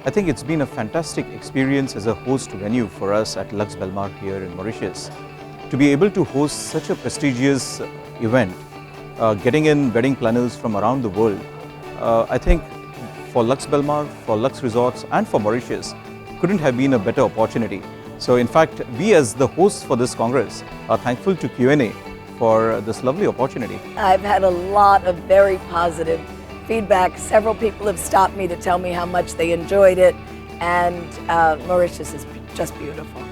I think it's been a fantastic experience as a host venue for us at Lux Belmar here in Mauritius. To be able to host such a prestigious event, getting in wedding planners from around the world, I think for Lux Belmar, for Lux Resorts and for Mauritius, couldn't have been a better opportunity. So in fact, we as the hosts for this Congress are thankful to Q&A for this lovely opportunity. I've had a lot of very positive feedback. Several people have stopped me to tell me how much they enjoyed it, and Mauritius is just beautiful.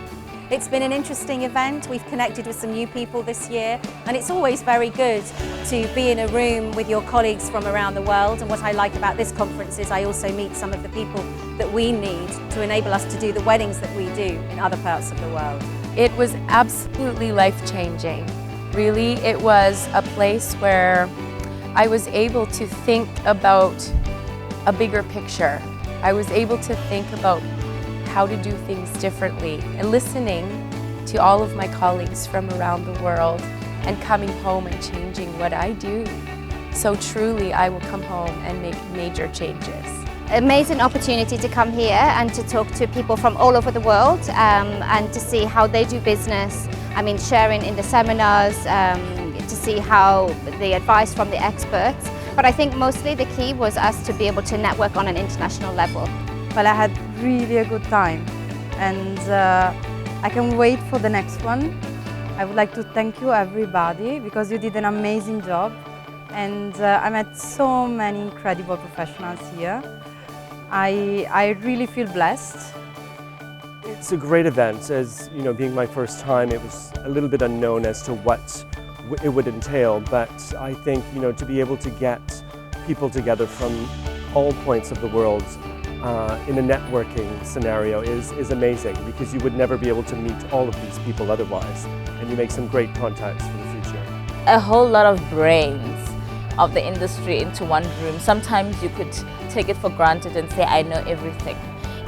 It's been an interesting event. We've connected with some new people this year, and it's always very good to be in a room with your colleagues from around the world. And what I like about this conference is I also meet some of the people that we need to enable us to do the weddings that we do in other parts of the world. It was absolutely life-changing. Really, it was a place where I was able to think about a bigger picture. I was able to think about how to do things differently, and listening to all of my colleagues from around the world and coming home and changing what I do. So truly, I will come home and make major changes. Amazing opportunity to come here and to talk to people from all over the world and to see how they do business. I mean, sharing in the seminars, to see how the advice from the experts. But I think mostly the key was us to be able to network on an international level. Well, I had really a good time, and I can wait for the next one. I would like to thank you everybody, because you did an amazing job, and I met so many incredible professionals here. I really feel blessed. It's a great event. As you know, being my first time, it was a little bit unknown as to what it would entail, but I think, you know, to be able to get people together from all points of the world in a networking scenario is amazing, because you would never be able to meet all of these people otherwise, and you make some great contacts for the future. A whole lot of brains of the industry into one room. Sometimes you could take it for granted and say, I know everything,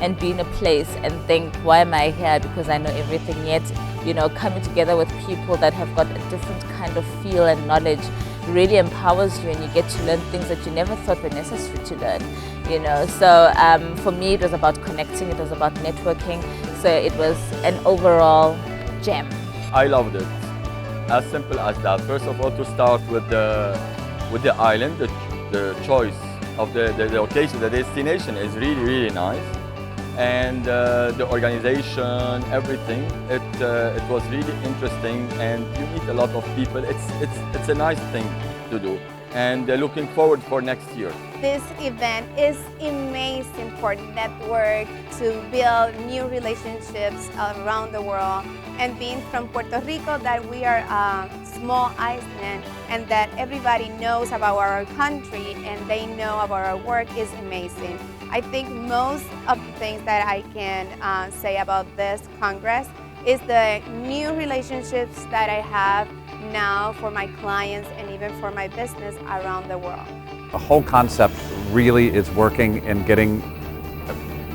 and be in a place and think, why am I here? Because I know everything. Yet, you know, coming together with people that have got a different kind of feel and knowledge really empowers you, and you get to learn things that you never thought were necessary to learn. You know, so for me it was about connecting, it was about networking, so it was an overall gem. I loved it. As simple as that. First of all, to start with the island, the choice of the location, the destination is really, really nice. And the organization, everything, it was really interesting, and you meet a lot of people. It's a nice thing to do, and looking forward for next year. This event is amazing for network, to build new relationships around the world, and being from Puerto Rico, that we are a small island, and that everybody knows about our country and they know about our work is amazing. I think most of the things that I can say about this Congress is the new relationships that I have now for my clients and even for my business around the world. The whole concept really is working in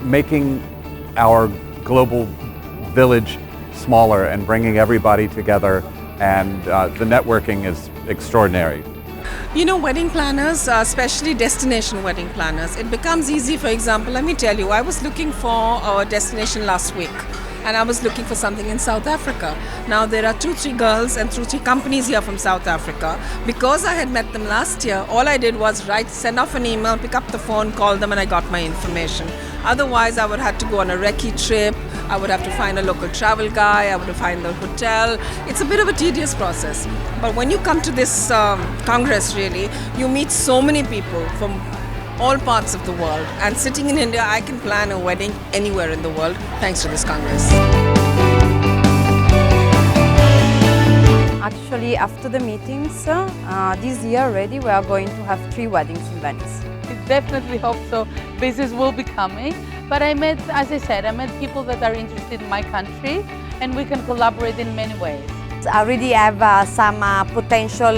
making our global village smaller and bringing everybody together, and the networking is extraordinary. You know, wedding planners, especially destination wedding planners, it becomes easy. For example, let me tell you, I was looking for a destination last week, and I was looking for something in South Africa. Now there are 2-3 girls and 2-3 companies here from South Africa. Because I had met them last year, all I did was send off an email, pick up the phone, call them, and I got my information. Otherwise, I would have to go on a recce trip, I would have to find a local travel guy, I would have to find the hotel. It's a bit of a tedious process. But when you come to this Congress, really, you meet so many people from all parts of the world. And sitting in India, I can plan a wedding anywhere in the world thanks to this Congress. Actually, after the meetings, this year already we are going to have 3 weddings in Venice. I definitely hope so. Business will be coming. But I met, as I said, I met people that are interested in my country, and we can collaborate in many ways. I already have some potential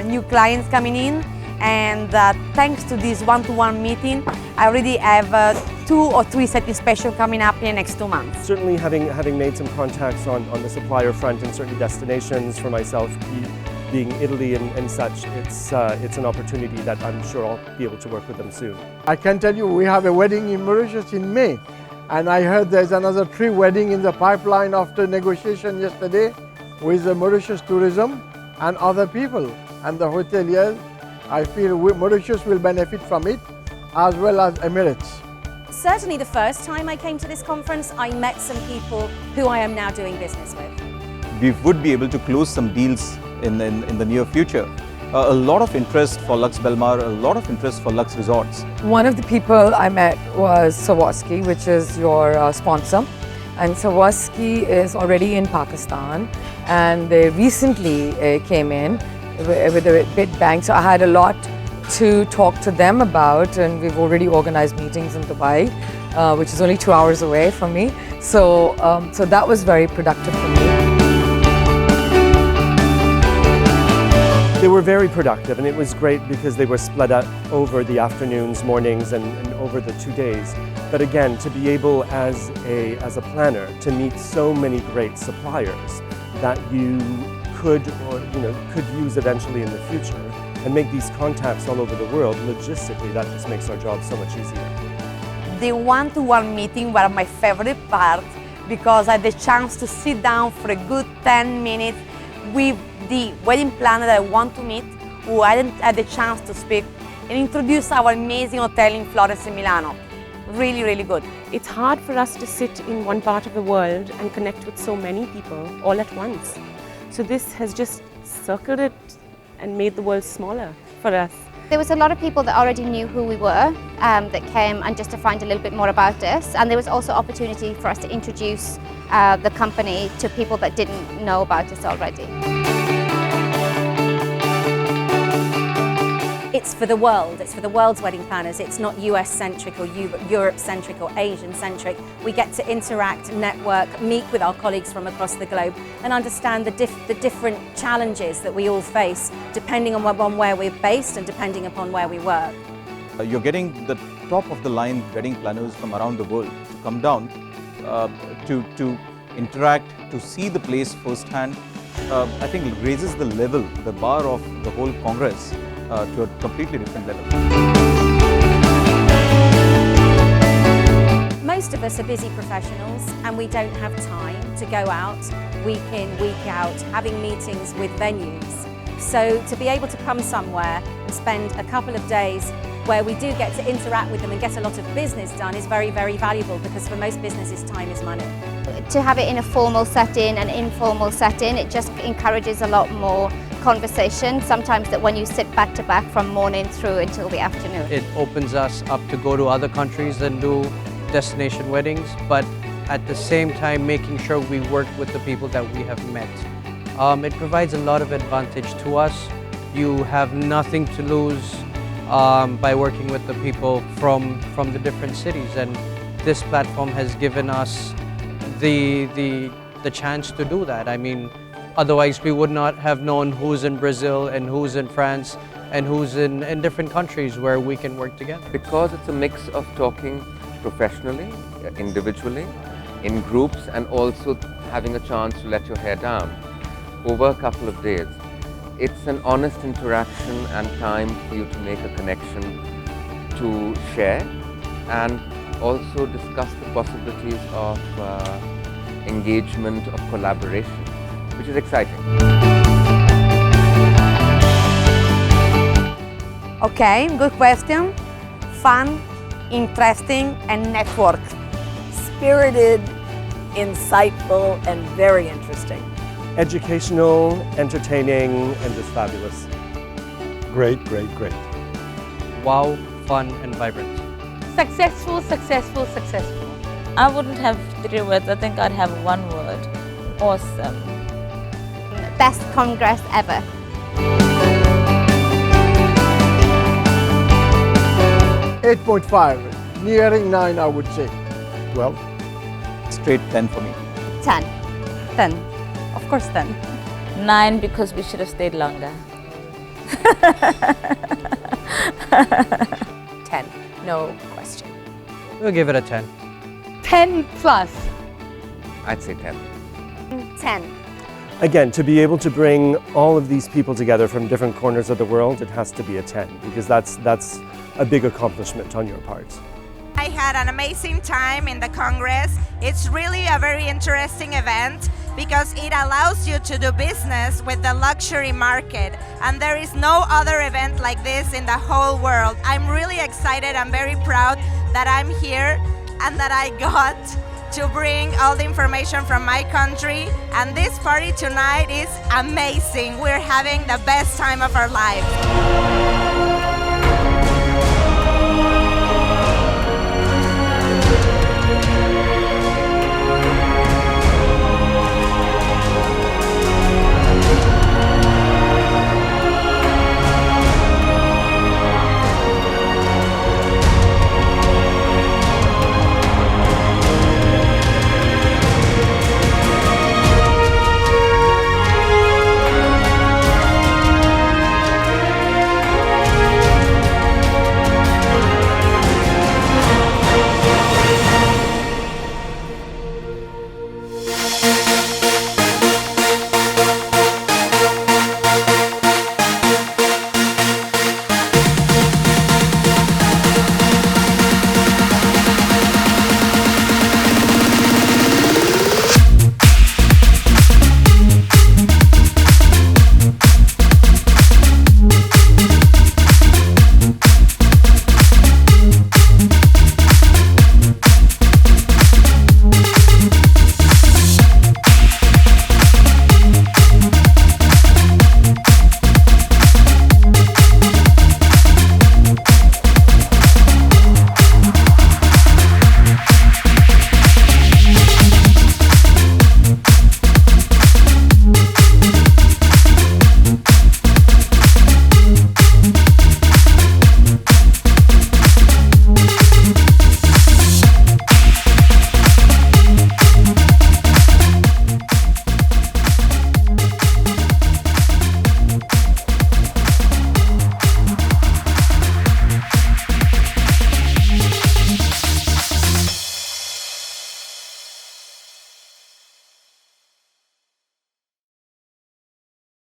new clients coming in, and thanks to this one-to-one meeting, I already have 2 or 3 setting specials coming up in the next 2 months. Certainly having made some contacts on the supplier front in certain destinations for myself, being Italy and such, it's an opportunity that I'm sure I'll be able to work with them soon. I can tell you we have a wedding in Mauritius in May, and I heard there's another 3 weddings in the pipeline after negotiation yesterday with the Mauritius Tourism and other people and the hoteliers. I feel Mauritius will benefit from it as well as Emirates. Certainly the first time I came to this conference, I met some people who I am now doing business with. We would be able to close some deals in the near future. A lot of interest for Lux Belmar, a lot of interest for Lux Resorts. One of the people I met was Swarovski, which is your sponsor. And Swarovski is already in Pakistan, and they recently came in with a big bang. So I had a lot to talk to them about, and we've already organized meetings in Dubai, which is only 2 hours away from me. So that was very productive for me. They were very productive, and it was great because they were split up over the afternoons, mornings, and over the 2 days. But again, to be able as a planner to meet so many great suppliers that you could use eventually in the future and make these contacts all over the world, logistically, that just makes our job so much easier. The one-to-one meeting were my favorite part because I had the chance to sit down for a good 10 minutes with the wedding planner that I want to meet, who I hadn't had the chance to speak, and introduce our amazing hotel in Florence and Milano. Really, really good. It's hard for us to sit in one part of the world and connect with so many people all at once. So this has just circled it and made the world smaller for us. There was a lot of people that already knew who we were that came and just to find a little bit more about us, and there was also opportunity for us to introduce the company to people that didn't know about us already. It's for the world, it's for the world's wedding planners. It's not US-centric or Europe-centric or Asian-centric. We get to interact, network, meet with our colleagues from across the globe and understand the different challenges that we all face depending on where we're based and depending upon where we work. You're getting the top-of-the-line wedding planners from around the world to come down to interact, to see the place firsthand. I think it raises the level, the bar of the whole Congress to a completely different level. Most of us are busy professionals and we don't have time to go out week in, week out, having meetings with venues. So to be able to come somewhere and spend a couple of days where we do get to interact with them and get a lot of business done is very, very valuable, because for most businesses, time is money. To have it in a formal setting and informal setting, it just encourages a lot more conversation, sometimes that when you sit back to back from morning through until the afternoon. It opens us up to go to other countries and do destination weddings, but at the same time making sure we work with the people that we have met. It provides a lot of advantage to us. You have nothing to lose by working with the people from the different cities, and this platform has given us the chance to do that. I mean, otherwise we would not have known who's in Brazil and who's in France and who's in different countries where we can work together. Because it's a mix of talking professionally, individually, in groups, and also having a chance to let your hair down over a couple of days. It's an honest interaction and time for you to make a connection, to share, and also discuss the possibilities of engagement, of collaboration, which is exciting. Okay, good question. Fun, interesting, and network. Spirited, insightful, and very interesting. Educational, entertaining, and just fabulous. Great, great, great. Wow, fun, and vibrant. Successful, successful, successful. I wouldn't have 3 words, I think I'd have 1 word. Awesome. Best Congress ever. 8.5, nearing 9 I would say. 12. Straight 10 for me. 10. 10. Of course 10. 9 because we should have stayed longer. 10, no question. We'll give it a 10. 10 plus. I'd say 10. 10. again, to be able to bring all of these people together from different corners of the world, it has to be a 10, because that's a big accomplishment on your part. I had an amazing time in the Congress. It's really a very interesting event because it allows you to do business with the luxury market, and there is no other event like this in the whole world. I'm really excited and very proud that I'm here and that I got to bring all the information from my country, and this party tonight is amazing. We're having the best time of our lives.